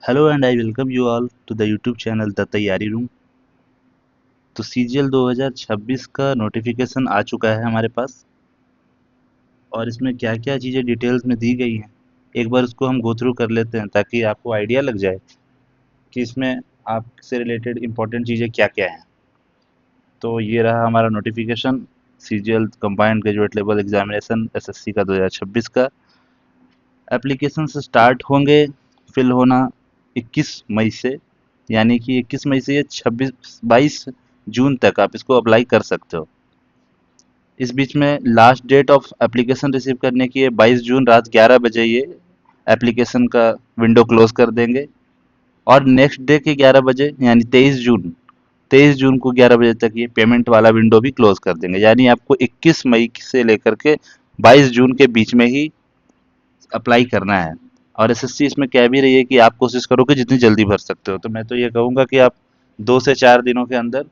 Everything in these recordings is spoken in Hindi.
Hello and I welcome you all to the YouTube channel the तैयारी रूम। तो सीजीएल 2026 का नोटिफिकेशन आ चुका है हमारे पास और इसमें क्या क्या चीज़ें डिटेल्स में दी गई हैं एक बार उसको हम गो थ्रू कर लेते हैं ताकि आपको आइडिया लग जाए कि इसमें आपसे रिलेटेड इंपॉर्टेंट चीज़ें क्या क्या हैं। तो ये रहा हमारा notification CGL combined graduate level examination SSC का 2026 का। एप्लीकेशन से स्टार्ट होंगे फिल होना 21 मई से, यानी कि 21 मई से ये 22 जून तक आप इसको अप्लाई कर सकते हो। इस बीच में last date of application receive करने की है 22 जून रात 11 बजे। ये एप्लीकेशन का विंडो क्लोज कर देंगे और नेक्स्ट डे के 11 बजे यानी 23 जून को 11 बजे तक ये पेमेंट वाला विंडो भी क्लोज कर देंगे। यानी आपको 21 मई से लेकर के 22 जून के बीच में ही अप्लाई करना है। और एसएससी इसमें कह भी रही है कि आप कोशिश करो कि जितनी जल्दी भर सकते हो। तो मैं तो ये कहूँगा कि आप 2 से 4 दिनों के अंदर,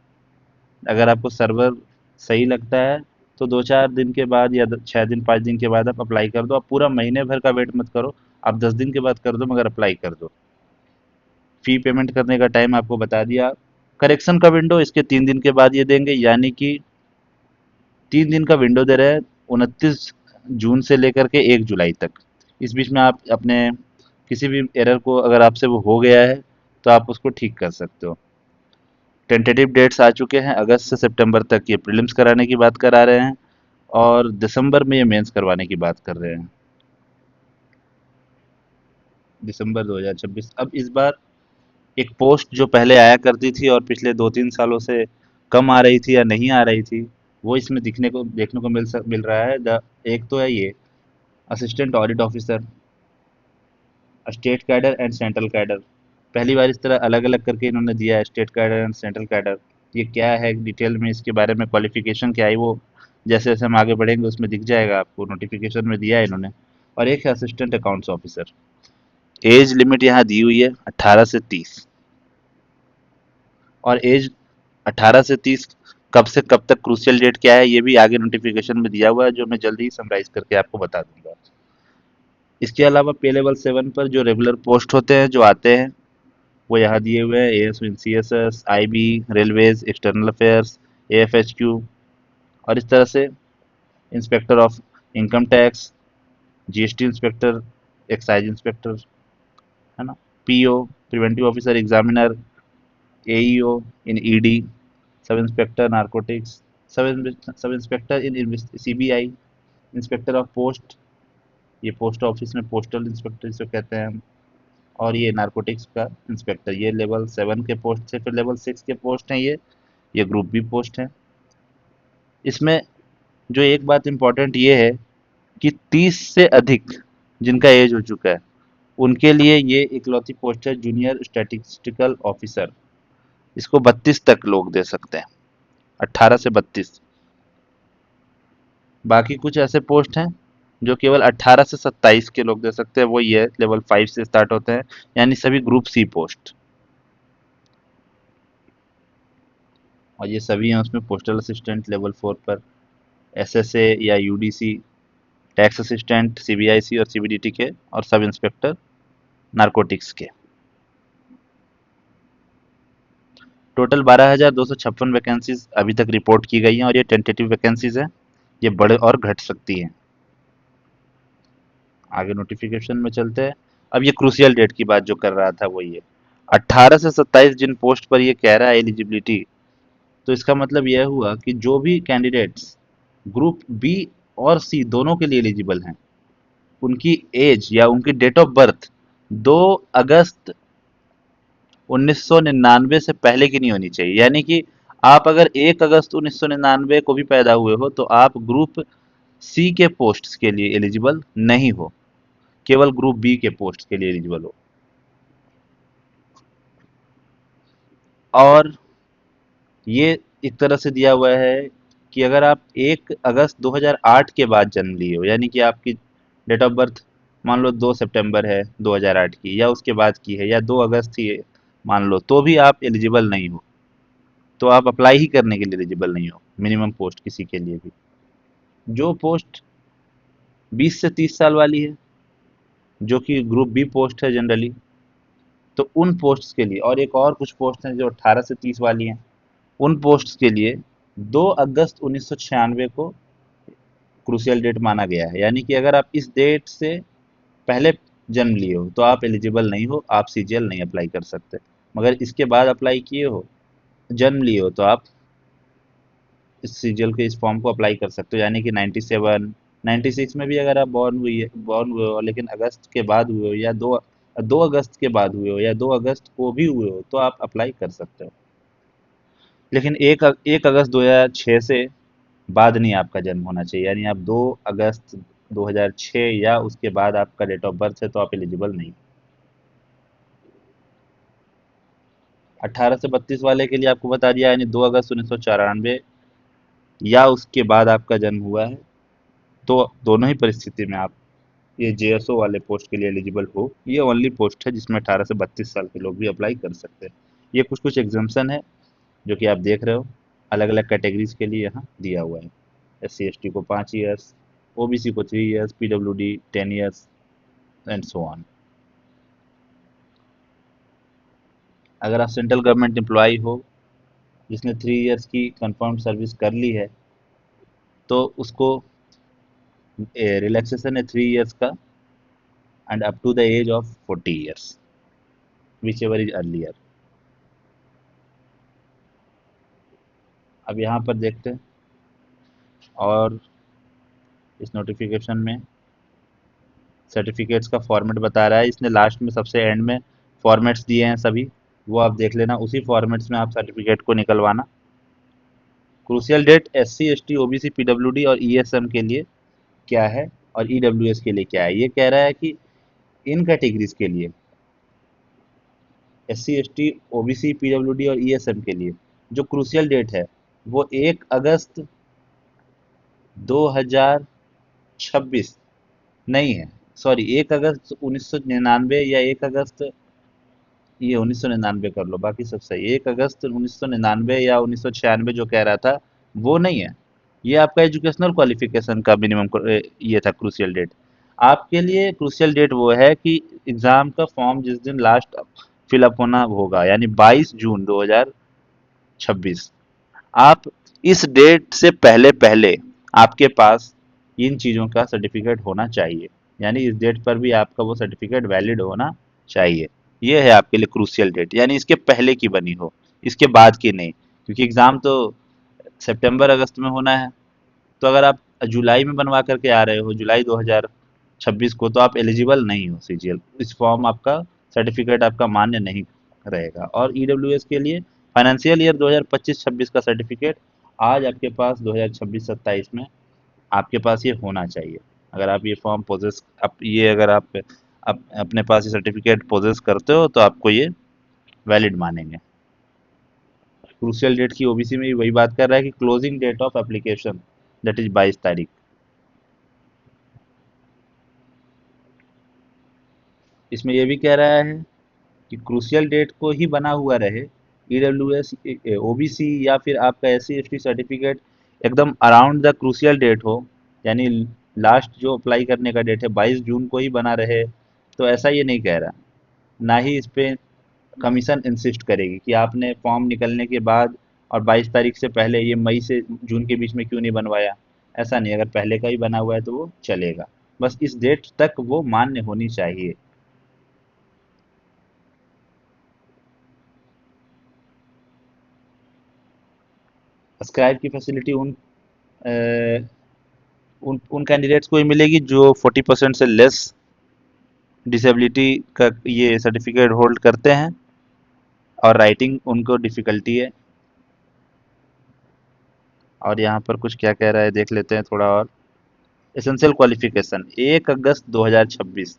अगर आपको सर्वर सही लगता है, तो 2-4 दिन के बाद या 6 दिन 5 दिन के बाद आप अप्लाई कर दो। आप पूरा महीने भर का वेट मत करो, आप 10 दिन के बाद कर दो, मगर अप्लाई कर दो। फी पेमेंट करने का टाइम आपको बता दिया। करेक्शन का विंडो इसके 3 दिन के बाद ये देंगे, यानी कि 3 दिन का विंडो दे रहे हैं 29 जून से लेकर के 1 जुलाई तक। इस बीच में आप अपने किसी भी एरर को, अगर आपसे वो हो गया है, तो आप उसको ठीक कर सकते हो। टेंटेटिव डेट्स आ चुके हैं, अगस्त से सितंबर तक ये प्रीलिम्स कराने की बात करा रहे हैं और दिसंबर में ये मेंस करवाने की बात कर रहे हैं। दिसंबर 2026। अब इस बार एक पोस्ट जो पहले आया करती थी और पिछले 2-3 सालों से कम आ रही थी या नहीं आ रही थी, वो इसमें देखने को मिल रहा है। एक तो है ये assistant audit officer, state cadre and central cadre. पहली बार इस तरह अलग अलग करके इन्होंने दिया है, state cadre and central cadre. ये क्या है डिटेल में, इसके बारे में क्वालिफिकेशन क्या है, वो जैसे जैसे हम आगे बढ़ेंगे उसमें दिख जाएगा आपको। नोटिफिकेशन में दिया है इन्होंने। और एक है assistant accounts officer. Age limit यहाँ दी हुई है 18 से 30। और एज 18 से 30 कब से कब तक, क्रूशियल डेट क्या है, ये भी आगे नोटिफिकेशन में दिया हुआ है, जो मैं जल्दी ही समराइज करके आपको बता दूंगा। इसके अलावा पे लेवल 7 पर जो रेगुलर पोस्ट होते हैं जो आते हैं, वो यहाँ दिए हुए हैं। AS in C S S, I B, railways, external affairs, A F H Q. और इस तरह से inspector of income tax, GST inspector, excise inspector, है ना, PO, preventive officer examiner, AEO in ED, sub inspector narcotics, sub inspector in CBI, inspector of post, ये पोस्ट ऑफिस में पोस्टल इंस्पेक्टर जिसे कहते हैं हम। और ये नारकोटिक्स का इंस्पेक्टर। ये लेवल 7 के पोस्ट से, फिर लेवल 6 के पोस्ट हैं ये ग्रुप बी पोस्ट है। इसमें जो एक बात इम्पोर्टेंट ये है कि 30 से अधिक जिनका एज हो चुका है, उनके लिए ये इकलौती पोस्ट है जूनियर स्टैटिस्टिकल ऑफिसर। इसको 32 तक लोग दे सकते हैं, 18 से 32। बाकी कुछ ऐसे पोस्ट हैं जो केवल 18 से 27 के लोग दे सकते हैं, वो ये लेवल 5 से स्टार्ट होते हैं, यानी सभी ग्रुप सी पोस्ट। और ये सभी हैं उसमें पोस्टल असिस्टेंट लेवल 4 पर, एसएसए या यूडीसी, टैक्स असिस्टेंट सीबीआईसी और सीबीडीटी के, और सब इंस्पेक्टर नारकोटिक्स के। टोटल 12,256 वैकेंसीज अभी तक रिपोर्ट की गई हैं और ये टेंटेटिव वैकेंसीज हैं, ये बढ़ और घट सकती हैं। आगे नोटिफिकेशन में चलते हैं। अब ये क्रूशियल डेट की बात जो कर रहा था वो ये 18 से 27 जिन पोस्ट पर ये कह रहा है एलिजिबिलिटी, तो इसका मतलब यह हुआ कि जो भी कैंडिडेट्स ग्रुप बी और सी दोनों के लिए एलिजिबल हैं, उनकी एज या उनकी डेट ऑफ बर्थ 2 अगस्त 1999 से पहले की नहीं होनी चाहिए। यानी कि आप अगर 1 अगस्त 1999 को भी पैदा हुए हो, तो आप ग्रुप सी के पोस्ट के लिए एलिजिबल नहीं हो, केवल ग्रुप बी के पोस्ट के लिए एलिजिबल हो। और ये एक तरह से दिया हुआ है कि अगर आप 1 अगस्त 2008 के बाद जन्म लिए हो, यानी कि आपकी डेट ऑफ बर्थ मान लो 2 सितंबर है 2008 की, या उसके बाद की है, या 2 अगस्त थी मान लो, तो भी आप एलिजिबल नहीं हो। तो आप अप्लाई ही करने के लिए एलिजिबल नहीं हो मिनिमम पोस्ट किसी के लिए भी। जो पोस्ट 20 से 30 साल वाली है, जो कि ग्रुप बी पोस्ट है जनरली, तो उन पोस्ट्स के लिए, और एक और कुछ पोस्ट हैं जो 18 से 30 वाली हैं, उन पोस्ट्स के लिए 2 अगस्त 1996 को क्रूशियल डेट माना गया है। यानी कि अगर आप इस डेट से पहले जन्म लिए हो तो आप एलिजिबल नहीं हो, आप सीजीएल नहीं अप्लाई कर सकते। मगर इसके बाद अप्लाई किए हो, जन्म लिए हो, तो आप इस सीजीएल के इस फॉर्म को अप्लाई कर सकते हो। यानी कि 97, 96 में भी अगर आप बॉर्न हुए हो लेकिन अगस्त के बाद हुए हो, या 2 अगस्त के बाद हुए हो, या 2 अगस्त को भी हुए हो, तो आप अप्लाई कर सकते हो। लेकिन 1 अगस्त 2006 से बाद नहीं आपका जन्म होना चाहिए। यानी आप 2 अगस्त 2006 या उसके बाद आपका डेट ऑफ बर्थ है तो आप एलिजिबल नहीं। 18 से 32 वाले के लिए आपको बता दिया, यानी 2 अगस्त 1994 या उसके बाद आपका जन्म हुआ है, तो दोनों ही परिस्थिति में आप ये जेएसओ वाले पोस्ट के लिए एलिजिबल हो। ये ओनली पोस्ट है जिसमें 18 से 32 साल के लोग भी अप्लाई कर सकते हैं। ये कुछ कुछ एग्जाम्पशन है जो कि आप देख रहे हो, अलग अलग कैटेगरीज के लिए यहाँ दिया हुआ है। SC ST को 5 ईयर्स, OBC को 3 years, PWD 10 years and so on. अगर आप सेंट्रल गवर्नमेंट एम्प्लॉय हो जिसने 3 ईयर्स की कंफर्म सर्विस कर ली है, तो उसको रिलैक्सेशन है 3 ईयर्स का, and up to the age of 40 years, whichever is earlier. अब यहाँ पर देखते हैं, और इस नोटिफिकेशन में सर्टिफिकेट्स का फॉर्मेट बता रहा है। इसने लास्ट में सबसे एंड में फॉर्मेट्स दिए हैं सभी, वो आप देख लेना, उसी फॉर्मेट्स में आप सर्टिफिकेट को निकलवाना। Crucial date SC ST OBC PWD और ESM के लिए क्या है, और EWS के लिए क्या है। ये कह रहा है कि इन कैटेगरीज के लिए SC ST OBC PWD और ESM के लिए जो क्रूशियल डेट है वो 1 अगस्त 2026 नहीं है, सॉरी 1 अगस्त 1999, या 1 अगस्त, ये 1999 कर लो, बाकी सब सही। 1 अगस्त 1999 या 1996 जो कह रहा था वो नहीं है। ये आपका एजुकेशनल क्वालिफिकेशन का मिनिमम ये था क्रूशियल डेट। आपके लिए क्रूशियल डेट वो है कि एग्जाम का फॉर्म जिस दिन लास्ट फिलअप होना होगा, यानी 22 जून 2026, आप इस डेट से पहले पहले आपके पास इन चीज़ों का सर्टिफिकेट होना चाहिए। यानी इस डेट पर भी आपका वो सर्टिफिकेट वैलिड होना चाहिए। ये है आपके लिए क्रूशियल डेट, यानी इसके पहले की बनी हो, इसके बाद की नहीं। क्योंकि एग्ज़ाम तो सितंबर अगस्त में होना है, तो अगर आप जुलाई में बनवा करके आ रहे हो, जुलाई 2026 को, तो आप एलिजिबल नहीं हो सीजीएल। इस फॉर्म आपका सर्टिफिकेट आपका मान्य नहीं रहेगा। और ईडब्ल्यूएस के लिए फाइनेंशियल ईयर 2025-26 का सर्टिफिकेट आज आपके पास 2026-27 में आपके पास ये होना चाहिए। अगर आप ये फॉर्म पोजेस, आप ये अगर आप अपने पास ये सर्टिफिकेट पोजेस करते हो तो आपको ये वैलिड मानेंगे। क्रूशियल डेट की ओबीसी में भी वही बात कर रहा है कि closing date of application, that is 22 तारीख। इसमें ये भी कह रहा है कि क्रूशियल डेट को ही बना हुआ रहे ईडब्ल्यूएस, ओबीसी या फिर आपका SC ST सर्टिफिकेट एकदम अराउंड द क्रूशियल डेट हो, यानी लास्ट जो अप्लाई करने का डेट है 22 जून को ही बना रहे, तो ऐसा ये नहीं कह रहा। ना ही इस पे कमीशन इंसिस्ट करेगी कि आपने फॉर्म निकलने के बाद और 22 तारीख से पहले ये मई से जून के बीच में क्यों नहीं बनवाया। ऐसा नहीं, अगर पहले का ही बना हुआ है तो वो चलेगा। बस इस डेट तक वो मान्य होनी चाहिए। स्क्राइब की फैसिलिटी अ, उन कैंडिडेट्स को ही मिलेगी जो 40% से लेस डिसेबिलिटी का ये सर्टिफिकेट होल्ड करते हैं और राइटिंग उनको डिफ़िकल्टी है। और यहाँ पर कुछ क्या कह रहा है देख लेते हैं थोड़ा और। एसेंशियल क्वालिफिकेशन 1 अगस्त 2026,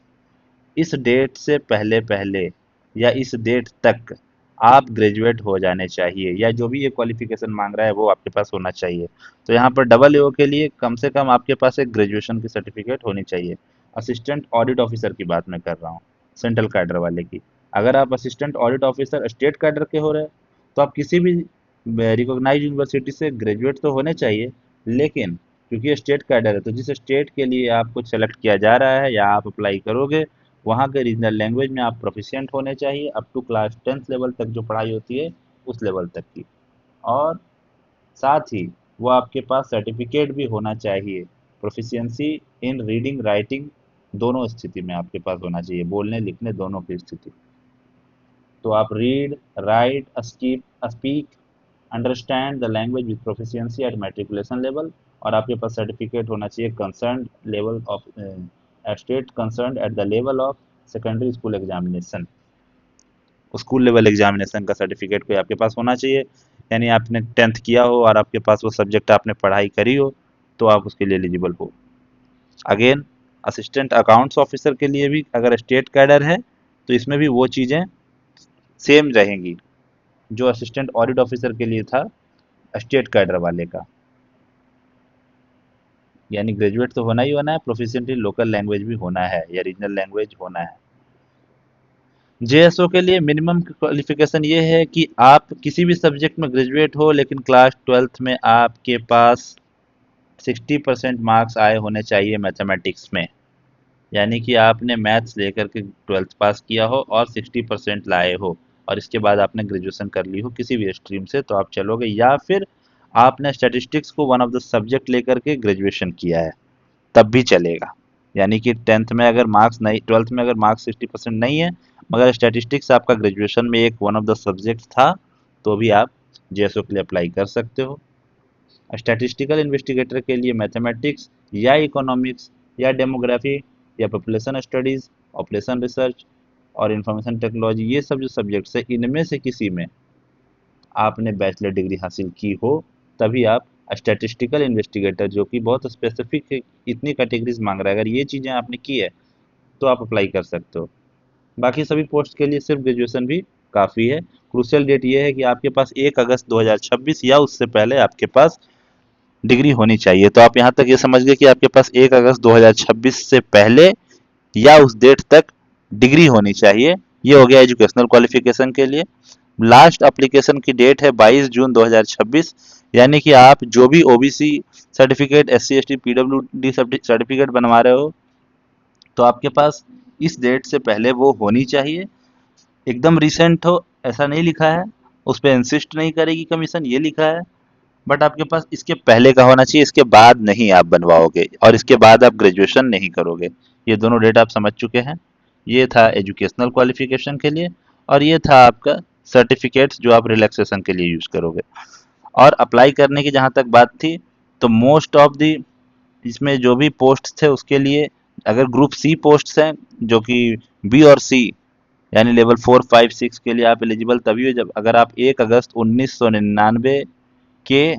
इस डेट से पहले पहले या इस डेट तक आप ग्रेजुएट हो जाने चाहिए, या जो भी ये क्वालिफिकेशन मांग रहा है वो आपके पास होना चाहिए। तो यहाँ पर डबल एओ के लिए कम से कम आपके पास एक ग्रेजुएशन की सर्टिफिकेट होनी चाहिए। असिस्टेंट ऑडिट ऑफिसर की बात मैं कर रहा हूँ, सेंट्रल कैडर वाले की। अगर आप assistant audit officer state cadre के हो रहे तो आप किसी भी रिकॉग्नाइज यूनिवर्सिटी से ग्रेजुएट तो होने चाहिए। लेकिन क्योंकि ये स्टेट कैडर है, तो जिस स्टेट के लिए आपको सेलेक्ट किया जा रहा है या आप अप्लाई करोगे वहाँ के रीजनल लैंग्वेज में आप प्रोफिशिएंट होने चाहिए, up to class 10th level तक जो पढ़ाई होती है उस लेवल तक की। और साथ ही वो आपके पास सर्टिफिकेट भी होना चाहिए, प्रोफिशिएंसी इन रीडिंग राइटिंग दोनों स्थिति में आपके पास होना चाहिए, बोलने लिखने दोनों की स्थिति। तो आप read, write, speak, understand the language with proficiency at matriculation level. और आपके पास सर्टिफिकेट होना चाहिए concern level of state concern at the level of secondary school examination. School level examination का सर्टिफिकेट कोई आपके पास होना चाहिए, यानी आपने 10th किया हो और आपके पास वो सब्जेक्ट आपने पढ़ाई करी हो, तो आप उसके लिए एलिजिबल हो। अगेन असिस्टेंट अकाउंट्स ऑफिसर के लिए भी अगर स्टेट कैडर है तो इसमें भी वो चीज़ें सेम रहेंगी जो असिस्टेंट ऑडिट ऑफिसर के लिए था स्टेट कैडर वाले का, यानी ग्रेजुएट तो होना ही होना है, प्रोफिशिएंट इन लोकल लैंग्वेज भी होना है या रीजनल लैंग्वेज होना है। जेएसओ के लिए मिनिमम क्वालिफिकेशन ये है कि आप किसी भी सब्जेक्ट में ग्रेजुएट हो, लेकिन क्लास 12th में आपके पास 60% मार्क्स आए होने चाहिए मैथमेटिक्स में, यानी कि आपने मैथ्स लेकर के 12th पास किया हो और 60% लाए हो, और इसके बाद आपने ग्रेजुएशन कर ली हो किसी भी स्ट्रीम से तो आप चलोगे, या फिर आपने स्टैटिस्टिक्स को वन ऑफ द सब्जेक्ट लेकर के ग्रेजुएशन किया है तब भी चलेगा। यानी कि 10th में अगर मार्क्स नहीं, 12th में अगर मार्क्स 60% नहीं है मगर स्टैटिस्टिक्स आपका ग्रेजुएशन में एक वन ऑफ द सब्जेक्ट था, तो भी आप जेएसओ के लिए अप्लाई कर सकते हो। स्टैटिस्टिकल इन्वेस्टिगेटर के लिए मैथमेटिक्स या इकोनॉमिक्स या डेमोग्राफी या पॉपुलेशन स्टडीज़, ऑपरेशन रिसर्च और इंफॉर्मेशन टेक्नोलॉजी, ये सब जो सब्जेक्ट्स है इनमें से किसी में आपने बैचलर डिग्री हासिल की हो तभी आप स्टैटिस्टिकल इन्वेस्टिगेटर, जो कि बहुत स्पेसिफिक है, इतनी कैटेगरीज मांग रहा है, अगर ये चीज़ें आपने की है तो आप अप्लाई कर सकते हो। बाकी सभी पोस्ट के लिए सिर्फ ग्रेजुएशन भी काफ़ी है। क्रूशियल डेट ये है कि आपके पास 1 अगस्त 2026 या उससे पहले आपके पास डिग्री होनी चाहिए। तो आप यहाँ तक ये समझ गए कि आपके पास 1 अगस्त 2026 से पहले या उस डेट तक डिग्री होनी चाहिए। ये हो गया एजुकेशनल क्वालिफिकेशन के लिए। लास्ट एप्लीकेशन की डेट है 22 जून 2026, यानी कि आप जो भी OBC certificate, SC ST PWD certificate बनवा रहे हो तो आपके पास इस डेट से पहले वो होनी चाहिए। एकदम रिसेंट हो ऐसा नहीं लिखा है, उस पर इंसिस्ट नहीं करेगी कमीशन, ये लिखा है, बट आपके पास इसके पहले का होना चाहिए, इसके बाद नहीं आप बनवाओगे और इसके बाद आप ग्रेजुएशन नहीं करोगे। ये दोनों डेट आप समझ चुके हैं। ये था एजुकेशनल क्वालिफिकेशन के लिए, और ये था आपका सर्टिफिकेट्स जो आप रिलैक्सेशन के लिए यूज़ करोगे। और अप्लाई करने की जहाँ तक बात थी, तो मोस्ट ऑफ दी इसमें जो भी पोस्ट थे उसके लिए, अगर ग्रुप सी पोस्ट हैं जो कि बी और सी यानी लेवल 4, 5, 6 के लिए आप एलिजिबल तभी हो जब अगर आप 1 अगस्त 1999 के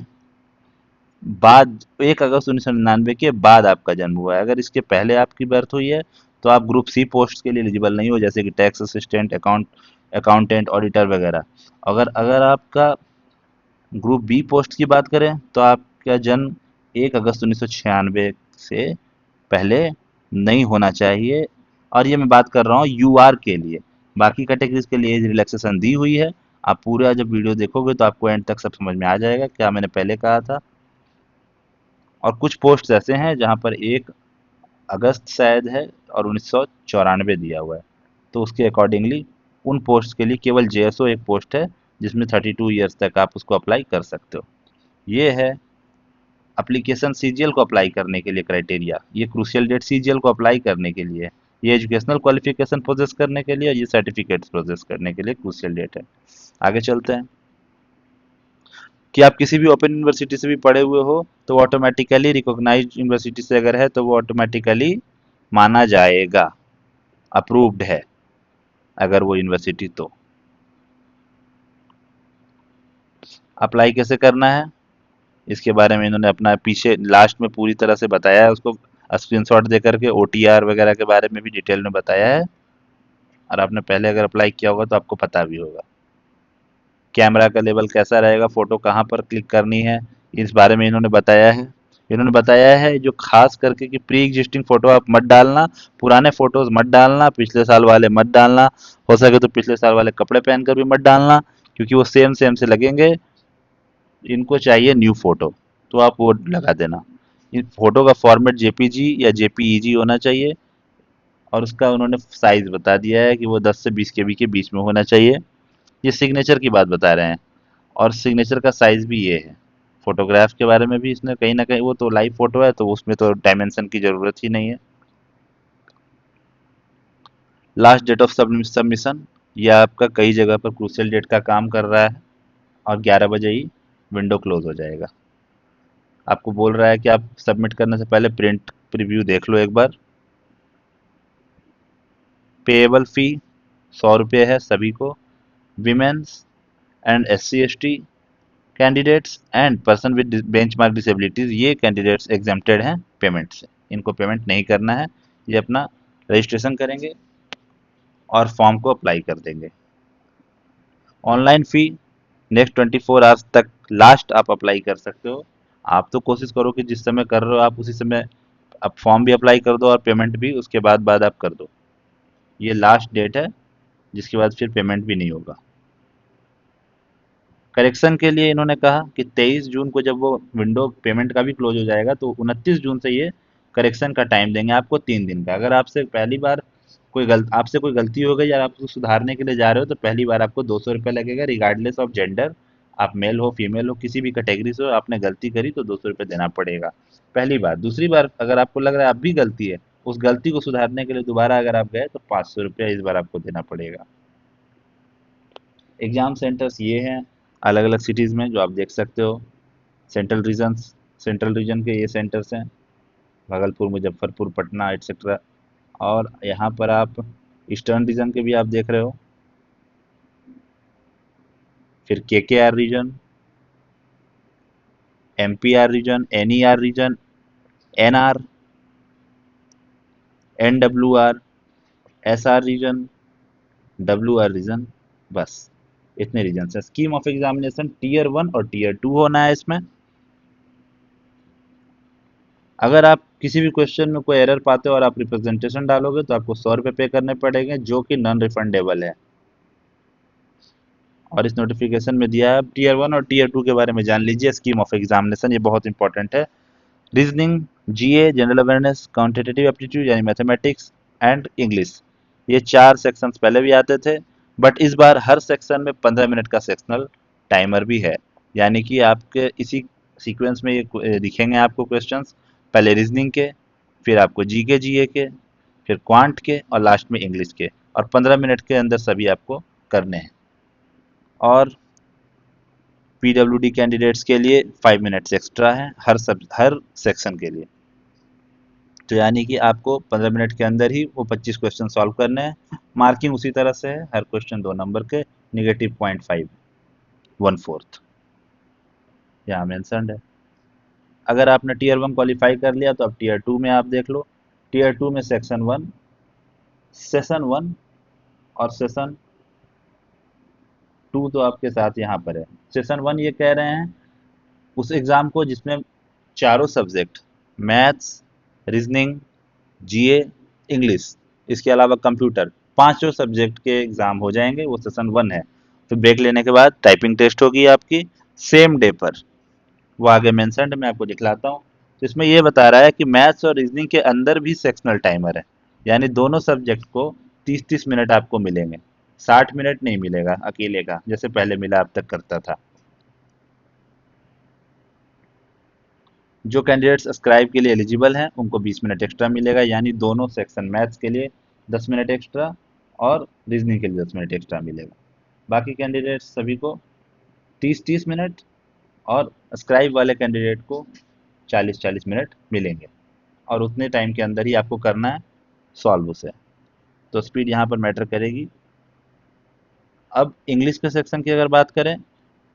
बाद, 1 अगस्त 1999 के बाद आपका जन्म हुआ है। अगर इसके पहले आपकी बर्थ हुई है तो आप ग्रुप सी पोस्ट के लिए एलिजिबल नहीं हो, जैसे कि टैक्स असिस्टेंट, अकाउंटेंट, ऑडिटर वगैरह। अगर अगर आपका ग्रुप बी पोस्ट की बात करें तो आपका जन्म 1 अगस्त 1996 से पहले नहीं होना चाहिए, और ये मैं बात कर रहा हूँ यूआर के लिए। बाकी कैटेगरीज के लिए एज रिलैक्सेशन दी हुई है। आप पूरा जब वीडियो देखोगे तो आपको एंड तक सब समझ में आ जाएगा क्या मैंने पहले कहा था। और कुछ पोस्ट ऐसे हैं जहाँ पर 1 अगस्त शायद है और 1994 दिया हुआ है, तो उसके अकॉर्डिंगली उन पोस्ट के लिए केवल जेएसओ एक पोस्ट है जिसमें 32 ईयर्स तक आप उसको अप्लाई कर सकते हो। ये है एप्लीकेशन सीजीएल को अप्लाई करने के लिए क्राइटेरिया। ये क्रूशियल डेट सीजीएल को अप्लाई करने के लिए, ये एजुकेशनल क्वालिफिकेशन प्रोसेस करने के लिए, और ये सर्टिफिकेट्स प्रोसेस करने के लिए क्रूशियल डेट है। आगे चलते हैं कि आप किसी भी ओपन यूनिवर्सिटी से भी पढ़े हुए हो तो ऑटोमेटिकली रिकॉग्नाइज्ड यूनिवर्सिटी से अगर है तो वो ऑटोमेटिकली माना जाएगा, अप्रूव्ड है अगर वो यूनिवर्सिटी। तो अप्लाई कैसे करना है इसके बारे में इन्होंने अपना पीछे लास्ट में पूरी तरह से बताया है, उसको स्क्रीनशॉट दे करके ओटीआर वगैरह के बारे में भी डिटेल में बताया है, और आपने पहले अगर अप्लाई किया होगा तो आपको पता भी होगा। कैमरा का लेवल कैसा रहेगा, फ़ोटो कहाँ पर क्लिक करनी है, इस बारे में इन्होंने बताया है। इन्होंने बताया है जो खास करके कि प्री एग्जिस्टिंग फ़ोटो आप मत डालना, पुराने फ़ोटोज़ मत डालना, पिछले साल वाले मत डालना, हो सके तो पिछले साल वाले कपड़े पहन कर भी मत डालना क्योंकि वो सेम सेम से लगेंगे। इनको चाहिए न्यू फ़ोटो, तो आप वो लगा देना। इन फ़ोटो का फॉर्मेट जेपीजी या जेपीईजी होना चाहिए। और उसका उन्होंने साइज बता दिया है कि वो 10 से 20 केबी के बीच में होना चाहिए। ये सिग्नेचर की बात बता रहे हैं, और सिग्नेचर का साइज भी ये है। फोटोग्राफ के बारे में भी इसने कहीं ना कहीं, वो तो लाइव फोटो है तो उसमें तो डायमेंशन की जरूरत ही नहीं है। लास्ट डेट ऑफ सबमिशन, ये आपका कई जगह पर क्रूशियल डेट का काम कर रहा है, और 11 बजे ही विंडो क्लोज हो जाएगा। आपको बोल रहा है कि आप सबमिट करने से पहले प्रिंट प्रीव्यू देख लो एक बार। पेएबल फी 100 रुपये है सभी को। Women's and SC ST candidates and person with benchmark disabilities, ये कैंडिडेट्स एग्जेम्प्टेड हैं पेमेंट से, इनको पेमेंट नहीं करना है। ये अपना रजिस्ट्रेशन करेंगे और फॉर्म को अप्लाई कर देंगे। ऑनलाइन फ़ी नेक्स्ट 24 आवर्स तक लास्ट आप अप्लाई कर सकते हो। आप तो कोशिश करो कि जिस समय कर रहे हो आप उसी समय आप फॉर्म भी अप्लाई कर दो और पेमेंट भी उसके बाद आप कर दो। ये लास्ट डेट है जिसके बाद फिर पेमेंट भी नहीं होगा। करेक्शन के लिए इन्होंने कहा कि 23 जून को जब वो विंडो पेमेंट का भी क्लोज हो जाएगा तो 29 जून से ये करेक्शन का टाइम देंगे आपको 3 दिन का। अगर आपसे पहली बार आपसे कोई गलती हो गई या आप उसको सुधारने के लिए जा रहे हो तो पहली बार आपको 200 रुपये लगेगा, रिगार्डलेस ऑफ जेंडर। आप मेल हो फीमेल हो किसी भी कैटेगरी से हो, आपने गलती करी तो 200 रुपये देना पड़ेगा पहली बार। दूसरी बार अगर आपको लग रहा है आप भी गलती है, उस गलती को सुधारने के लिए दोबारा अगर आप गए तो 500 रुपया इस बार आपको देना पड़ेगा। एग्जाम सेंटर्स ये हैं अलग अलग सिटीज़ में जो आप देख सकते हो। सेंट्रल रीजन्स, सेंट्रल रीजन के ये सेंटर्स हैं, भागलपुर, मुजफ्फरपुर, पटना एट्सेट्रा। और यहाँ पर आप ईस्टर्न रीजन के भी आप देख रहे हो, फिर KKR region, MPR region, NER region, NR, NWR, SR region, WR region. बस इतने रीजन हैं। स्कीम ऑफ एग्जामिनेशन Tier 1 और Tier 2 होना है इसमें। अगर आप किसी भी क्वेश्चन में कोई एरर पाते हो और आप रिप्रेजेंटेशन डालोगे तो आपको 100 रुपये पे करने पड़ेंगे, जो कि नॉन रिफंडेबल है। और इस नोटिफिकेशन में दिया है। Tier 1 और Tier 2 के बारे में जान लीजिए। स्कीम ऑफ एग्जामिनेशन ये बहुत इंपॉर्टेंट है। Reasoning, GA, general awareness, quantitative aptitude यानी मैथमेटिक्स एंड इंग्लिश, ये 4 सेक्शंस पहले भी आते थे, बट इस बार हर सेक्शन में 15 मिनट का सेक्शनल टाइमर भी है। यानी कि आपके इसी सीक्वेंस में ये दिखेंगे आपको क्वेश्चंस, पहले रीजनिंग के, फिर आपको GK GA के, फिर क्वांट के, और लास्ट में इंग्लिश के, और 15 मिनट के अंदर सभी आपको करने हैं। और PWD कैंडिडेट्स के लिए 5 मिनट्स एक्स्ट्रा है हर सेक्शन के लिए। तो यानी कि आपको 15 मिनट के अंदर ही वो 25 क्वेश्चन सॉल्व करने हैं। मार्किंग उसी तरह से है, हर क्वेश्चन 2 नंबर के, -0.5, 1/4 यहाँ मेंशनड है। अगर आपने Tier 1 क्वालिफाई कर लिया तो अब Tier 2 में आप देख लो। Tier 2 में सेशन 1 और सेशन 2 तो आपके साथ यहाँ पर है। सेशन 1 ये कह रहे हैं उस एग्ज़ाम को जिसमें चारों subject, maths, reasoning, GA, English, इसके अलावा कंप्यूटर, पांचों सब्जेक्ट के एग्जाम हो जाएंगे, वो सेशन 1 है। फिर ब्रेक लेने के बाद टाइपिंग टेस्ट होगी आपकी सेम डे पर, वो आगे मेंशन्ड मैं आपको दिखलाता हूँ। तो इसमें ये बता रहा है कि मैथ्स और रीजनिंग के अंदर भी सेक्शनल टाइमर है, यानी दोनों सब्जेक्ट को 30-30 मिनट आपको मिलेंगे, 60 मिनट नहीं मिलेगा अकेले का जैसे पहले मिला अब तक करता था। जो कैंडिडेट्स स्क्राइब के लिए एलिजिबल हैं उनको 20 मिनट एक्स्ट्रा मिलेगा, यानी दोनों सेक्शन मैथ्स के लिए 10 मिनट एक्स्ट्रा और रीजनिंग के लिए 10 मिनट एक्स्ट्रा मिलेगा। बाकी कैंडिडेट्स सभी को 30-30 मिनट, और स्क्राइब वाले कैंडिडेट को 40-40 मिनट मिलेंगे, और उतने टाइम के अंदर ही आपको करना है सॉल्व उसे। तो स्पीड यहाँ पर मैटर करेगी। अब इंग्लिश के सेक्शन की अगर बात करें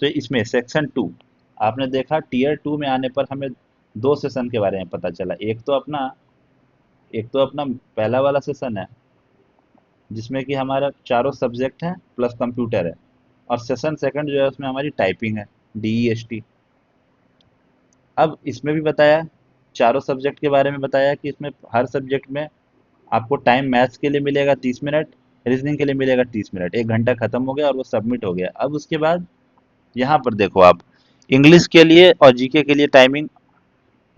तो इसमें सेक्शन 2, आपने देखा Tier 2 में आने पर हमें दो सेशन के बारे में पता चला। एक तो अपना पहला वाला सेशन है जिसमें कि हमारा चारों सब्जेक्ट हैं प्लस कंप्यूटर है, और सेशन सेकंड जो है उसमें हमारी टाइपिंग है, DEST। अब इसमें भी बताया, चारों सब्जेक्ट के बारे में बताया कि इसमें हर सब्जेक्ट में आपको टाइम मैथ्स के लिए मिलेगा 30 मिनट, रीजनिंग के लिए मिलेगा 30 मिनट। 1 घंटा खत्म हो गया और वो सबमिट हो गया। अब उसके बाद यहाँ पर देखो आप, इंग्लिश के लिए और GK के लिए टाइमिंग,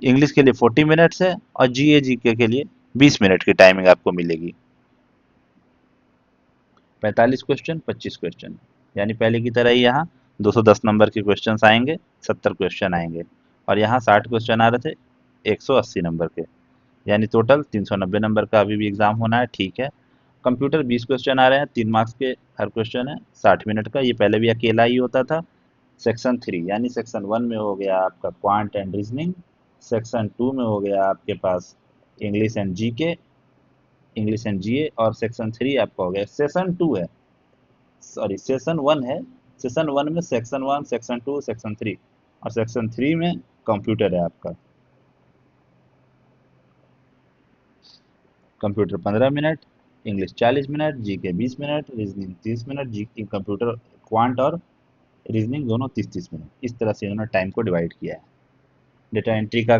इंग्लिश के लिए 40 मिनट्स है और GA GK के लिए 20 मिनट की टाइमिंग आपको मिलेगी। 45 क्वेश्चन 25 क्वेश्चन, यानी पहले की तरह ही यहाँ 210 नंबर के क्वेश्चंस आएंगे, 70 क्वेश्चन आएंगे। और यहाँ 60 क्वेश्चन आ रहे थे 180 नंबर के, यानी टोटल 390 नंबर का अभी भी एग्जाम होना है। ठीक है। कंप्यूटर 20 क्वेश्चन आ रहे हैं, 3 मार्क्स के हर क्वेश्चन है, 60 मिनट का। ये पहले भी अकेला ही होता था। सेक्शन 3 यानी सेक्शन 1 में हो गया आपका क्वांट एंड रीजनिंग, सेक्शन 2 में हो गया आपके पास English and GK, English and GA, और सेक्शन 3 आपका हो गया, सेशन 2 है, सॉरी सेशन 1 है। सेशन 1 में सेक्शन 1, सेक्शन 2, सेक्शन 3, और सेक्शन 3 में कंप्यूटर है आपका। Computer 15 minute, English 40 minute, GK 20 minute, reasoning 30 minute, जी कंप्यूटर क्वांट और रीजनिंग दोनों 30-30 मिनट। इस तरह से इन्होंने टाइम को डिवाइड किया है। डेटा एंट्री का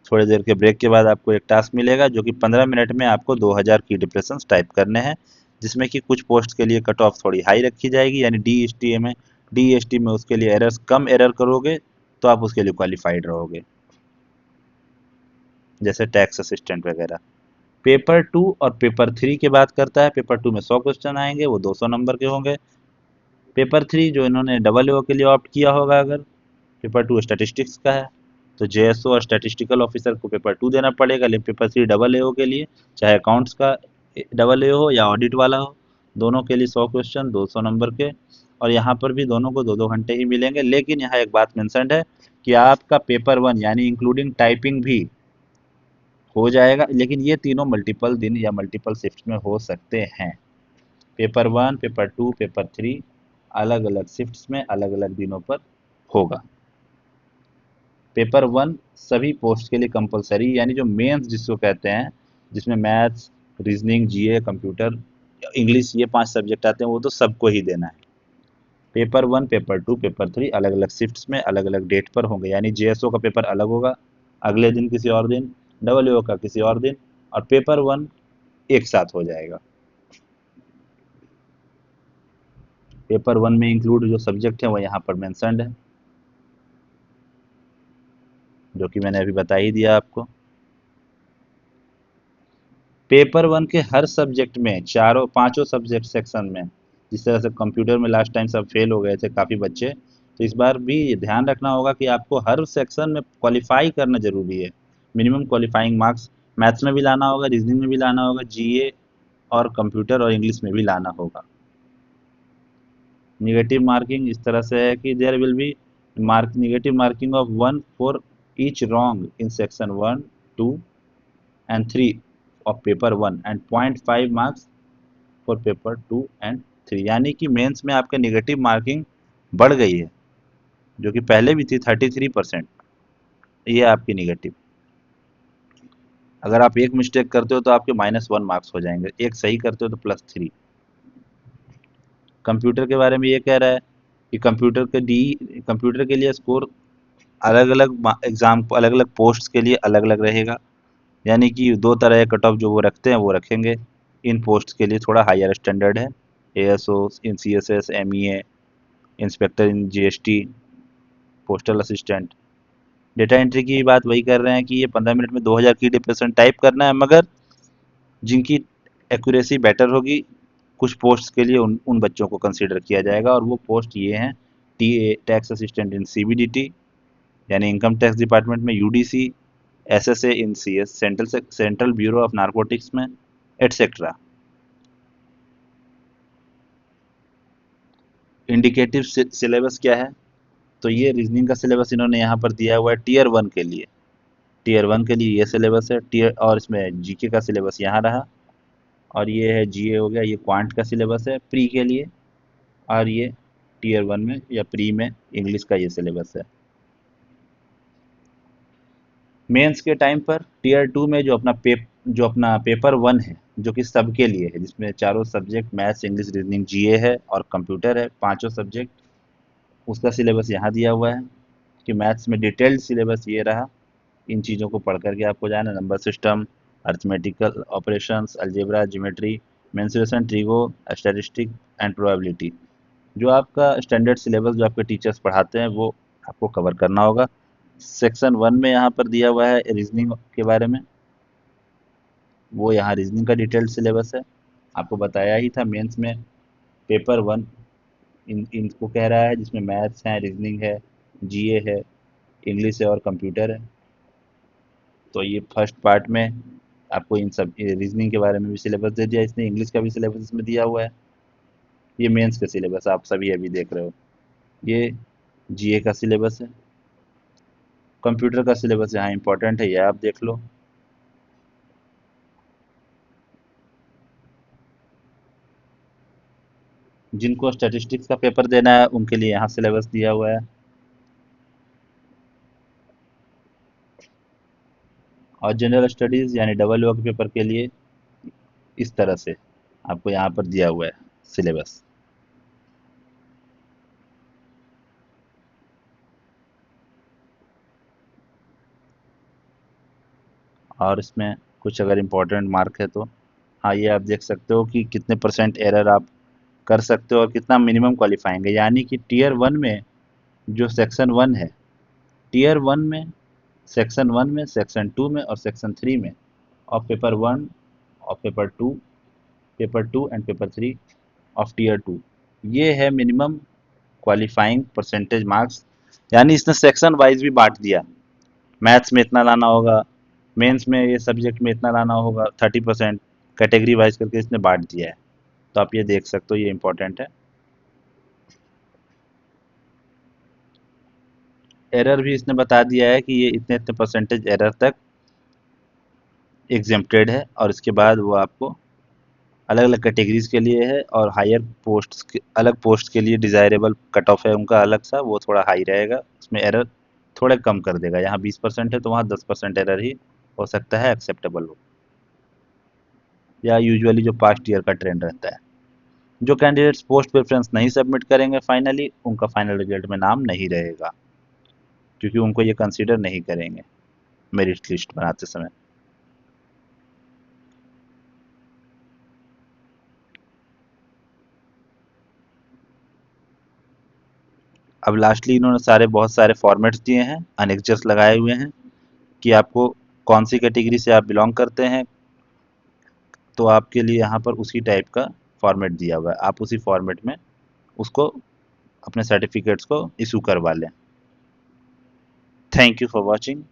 थोड़ी देर के ब्रेक के बाद आपको एक टास्क मिलेगा, जो कि 15 मिनट में आपको 2000 की डिप्रेशन टाइप करने हैं, जिसमें कि कुछ पोस्ट के लिए कट ऑफ थोड़ी हाई रखी जाएगी, यानी डी एस टी में उसके लिए एरर्स कम एरर करोगे तो आप उसके लिए क्वालिफाइड रहोगे, जैसे टैक्स असिस्टेंट वगैरह। पेपर 2 और पेपर 3 की बात करता है। पेपर 2 में 100 क्वेश्चन आएंगे, वो 200 नंबर के होंगे। पेपर 3 जो इन्होंने डबल ओ के लिए ऑप्ट किया होगा, अगर पेपर 2 स्टैटिस्टिक्स का है तो जेएसओ और स्टैटिस्टिकल ऑफिसर को पेपर 2 देना पड़ेगा, लेकिन पेपर 3 डबल एओ के लिए, चाहे अकाउंट्स का डबल एओ हो या ऑडिट वाला हो, दोनों के लिए 100 क्वेश्चन 200 नंबर के। और यहाँ पर भी दोनों को 2-2 घंटे ही मिलेंगे, लेकिन यहाँ एक बात मेंशन्ड है कि आपका पेपर 1 यानी इंक्लूडिंग टाइपिंग भी हो जाएगा, लेकिन ये तीनों मल्टीपल दिन या मल्टीपल शिफ्ट में हो सकते हैं। पेपर 1, पेपर 2, पेपर 3 अलग अलग शिफ्ट्स में अलग अलग दिनों पर होगा। पेपर 1 सभी पोस्ट के लिए कंपलसरी, यानी जो मेंस जिसको कहते हैं, जिसमें मैथ्स, रीजनिंग, जीए, कंप्यूटर, इंग्लिश, ये 5 सब्जेक्ट आते हैं, वो तो सबको ही देना है। पेपर 1, पेपर 2, पेपर 3 अलग अलग शिफ्ट्स में अलग अलग डेट पर होंगे, यानी जेएसओ का पेपर अलग होगा अगले दिन किसी और दिन, डब्ल्यूओ का किसी और दिन, और पेपर 1 एक साथ हो जाएगा। पेपर 1 में इंक्लूड जो सब्जेक्ट है वो यहाँ पर मेंशन्ड है, जो कि मैंने अभी बता ही दिया आपको। पेपर 1 के हर सब्जेक्ट में, चारों पांचों सब्जेक्ट सेक्शन में, जिस तरह से कंप्यूटर में लास्ट टाइम सब फेल हो गए थे काफ़ी बच्चे, तो इस बार भी ध्यान रखना होगा कि आपको हर सेक्शन में क्वालिफाई करना जरूरी है। मिनिमम क्वालिफाइंग मार्क्स मैथ्स में भी लाना होगा, रीजनिंग में भी लाना होगा, जीए और कंप्यूटर और इंग्लिश में भी लाना होगा। निगेटिव मार्किंग इस तरह से है कि there will be negative marking of 1 for each wrong in section 1, 2 and 3 of paper 1 and 0.5 marks for paper 2 and 3, यानी कि मेंस में आपका निगेटिव मार्किंग बढ़ गई है, जो कि पहले भी थी 33%। ये है आपकी निगेटिव। अगर आप एक मिस्टेक करते हो तो आपके -1 मार्क्स हो जाएंगे, एक सही करते हो तो +3। कंप्यूटर के बारे में ये कह रहा है कि कंप्यूटर के लिए स्कोर अलग अलग एग्जाम, अलग अलग पोस्ट के लिए अलग अलग रहेगा, यानी कि 2 तरह के कट ऑफ जो वो रखते हैं वो रखेंगे। इन पोस्ट के लिए थोड़ा हायर स्टैंडर्ड है, ASO, in CSS, MEA, inspector in GST, postal assistant. Data entry की बात वही कर रहे हैं कि ये 15 मिनट में 2000 की डिप्रेशन टाइप करना है, मगर जिनकी एक्यूरेसी बेटर होगी, कुछ पोस्ट के लिए उन बच्चों को कंसीडर किया जाएगा, और वो पोस्ट ये हैं: T tax assistant in CBDT, यानी इनकम टैक्स डिपार्टमेंट में, UDC, SSA in CS, central bureau of narcotics में, एटसेट्रा। इंडिकेटिव सिलेबस क्या है? तो ये रीजनिंग का सिलेबस इन्होंने यहाँ पर दिया हुआ है टीयर 1 के लिए। टीयर 1 के लिए ये सिलेबस है, टीयर, और इसमें जीके का सिलेबस यहाँ रहा, और ये है जीए हो गया, ये क्वांट का सिलेबस है प्री के लिए, और ये टीयर 1 में या प्री में इंग्लिश का ये सिलेबस है। मेंस के टाइम पर टीयर 2 में जो अपना पेपर 1 है, जो कि सबके लिए है, जिसमें चारों सब्जेक्ट मैथ्स, इंग्लिश, रीजनिंग, जीए है और कंप्यूटर है, पांचों सब्जेक्ट, उसका सिलेबस यहाँ दिया हुआ है कि मैथ्स में डिटेल्ड सिलेबस ये रहा। इन चीज़ों को पढ़ करके आपको जाना, number system, arithmetical operations, algebra, geometry, mensuration, trigo, statistic and probability. जो आपका स्टैंडर्ड सिलेबस जो आपके टीचर्स पढ़ाते हैं वो आपको कवर करना होगा। सेक्शन 1 में यहाँ पर दिया हुआ है रीजनिंग के बारे में, वो यहाँ रीजनिंग का डिटेल्ड सिलेबस है, आपको बताया ही था मेंस में पेपर वन इनको कह रहा है, जिसमें मैथ्स है, रीजनिंग है, जीए है, इंग्लिश है और कंप्यूटर है। तो ये फर्स्ट पार्ट में आपको इन सब रीजनिंग के बारे में भी सिलेबस दे दिया इसने, इंग्लिश का भी सिलेबस इसमें दिया हुआ है। ये मेंस का सिलेबस आप सभी अभी देख रहे हो। ये जीए का सिलेबस है। कंप्यूटर का सिलेबस यहाँ इंपॉर्टेंट है, ये आप देख लो। जिनको स्टैटिस्टिक्स का पेपर देना है उनके लिए यहाँ सिलेबस दिया हुआ है। और जनरल स्टडीज़ यानी डबल वर्क पेपर के लिए इस तरह से आपको यहाँ पर दिया हुआ है सिलेबस। और इसमें कुछ अगर इम्पोर्टेंट मार्क है तो हाँ, ये आप देख सकते हो कि कितने परसेंट एरर आप कर सकते हो और कितना मिनिमम क्वालिफाइंग है। यानी कि टीयर वन में जो सेक्शन वन है, टीयर वन में, सेक्शन वन में, सेक्शन टू में और सेक्शन थ्री में, और पेपर वन और paper two and paper three of tier two, ये है मिनिमम क्वालिफाइंग परसेंटेज मार्क्स। यानी इसने सेक्शन वाइज भी बांट दिया। मैथ्स में इतना लाना होगा, मेंस में ये सब्जेक्ट में इतना लाना होगा, 30% कैटेगरी वाइज करके इसने बांट दिया है। तो आप ये देख सकते हो, ये इंपॉर्टेंट है। एरर भी इसने बता दिया है कि ये इतने इतने परसेंटेज एरर तक एग्जेम्प्टेड है, और इसके बाद वो आपको अलग अलग कैटेगरीज के लिए है, और हायर पोस्ट के, अलग पोस्ट के लिए डिज़ायरेबल कट ऑफ है उनका अलग सा, वो थोड़ा हाई रहेगा, उसमें एरर थोड़े कम कर देगा। यहाँ 20% है तो वहाँ 10% एरर ही हो सकता है एक्सेप्टेबल हो, या यूजुअली जो पास्ट ईयर का ट्रेंड रहता है। जो कैंडिडेट्स पोस्ट प्रेफरेंस नहीं सबमिट करेंगे फाइनली, उनका फाइनल रिजल्ट में नाम नहीं रहेगा, क्योंकि उनको ये कंसीडर नहीं करेंगे मेरिट लिस्ट बनाते समय। अब लास्टली इन्होंने बहुत सारे फॉर्मेट्स दिए हैं, अनेक्चर्स लगाए हुए हैं कि आपको कौन सी कैटेगरी से आप बिलोंग करते हैं, तो आपके लिए यहाँ पर उसी टाइप का फॉर्मेट दिया हुआ है। आप उसी फॉर्मेट में उसको, अपने सर्टिफिकेट्स को इशू करवा लें। Thank you for watching.